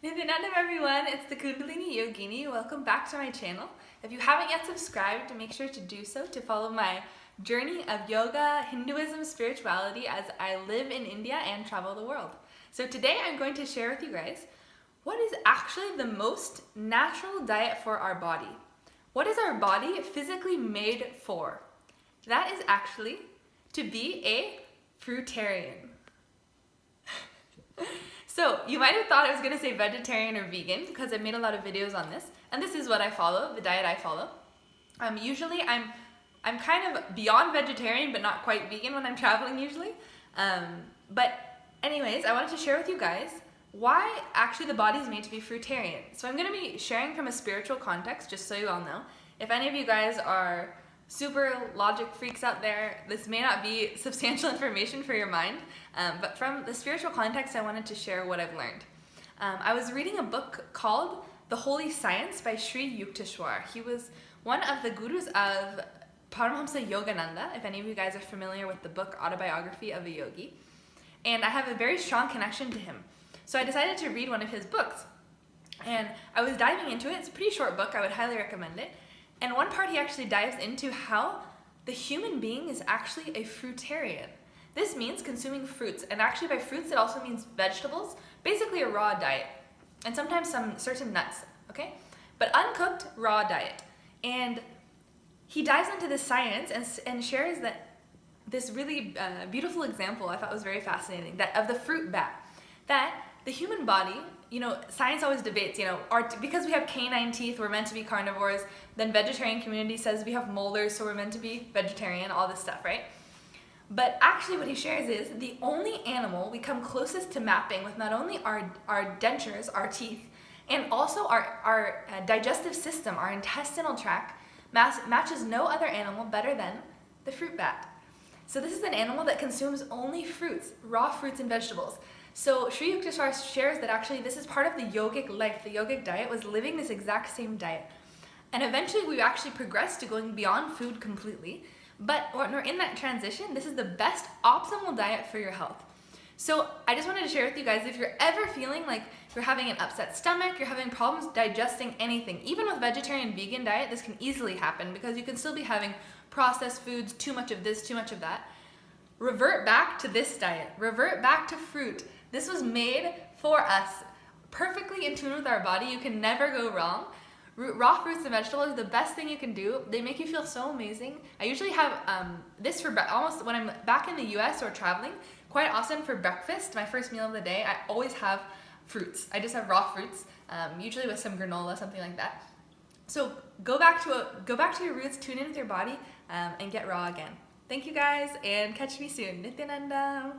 Nithyanandam everyone, it's the Kundalini Yogini. Welcome back to my channel. If you haven't yet subscribed, make sure to do so to follow my journey of yoga, Hinduism, spirituality as I live in India and travel the world. So today I'm going to share with you guys what is actually the most natural diet for our body. What is our body physically made for? That is actually to be a fruitarian. So you might have thought I was going to say vegetarian or vegan because I've made a lot of videos on this, and this is what I follow, the diet I follow. Usually I'm kind of beyond vegetarian but not quite vegan when I'm traveling usually. But anyways, I wanted to share with you guys why actually the body is made to be fruitarian. So I'm going to be sharing from a spiritual context, just so you all know. If any of you guys are super logic freaks out there, this may not be substantial information for your mind, but from the spiritual context, I wanted to share what I've learned. I was reading a book called The Holy Science by Sri Yukteswar. He was one of the gurus of Paramahamsa Yogananda, if any of you guys are familiar with the book Autobiography of a Yogi. And I have a very strong connection to him. So I decided to read one of his books. And I was diving into it. It's a pretty short book. I would highly recommend it. And one part he actually dives into how the human being is actually a fruitarian. This means consuming fruits, and actually by fruits it also means vegetables, basically a raw diet, and sometimes some certain nuts, okay? But uncooked, raw diet. And he dives into the science and shares that this really beautiful example I thought was very fascinating, that of the fruit bat, that the human body, science always debates, because we have canine teeth, we're meant to be carnivores, then vegetarian community says we have molars, so we're meant to be vegetarian, all this stuff, right? But actually what he shares is the only animal we come closest to mapping with not only our dentures, our teeth, and also our digestive system, our intestinal tract, matches no other animal better than the fruit bat. So this is an animal that consumes only fruits, raw fruits and vegetables. So Sri Yukteswar shares that actually this is part of the yogic life. The yogic diet was living this exact same diet. And eventually we actually progressed to going beyond food completely. But when we're in that transition, this is the best optimal diet for your health. So I just wanted to share with you guys, if you're ever feeling like you're having an upset stomach, you're having problems digesting anything, even with vegetarian vegan diet, this can easily happen because you can still be having processed foods, too much of this, too much of that. Revert back to this diet. Revert back to fruit. This was made for us, perfectly in tune with our body. You can never go wrong. Raw fruits and vegetables are the best thing you can do. They make you feel so amazing. I usually have this for almost when I'm back in the US or traveling, quite often for breakfast, my first meal of the day, I always have fruits. I just have raw fruits, usually with some granola, something like that. So go back to your roots, tune in with your body, and get raw again. Thank you guys, and catch me soon. Nithyanandam.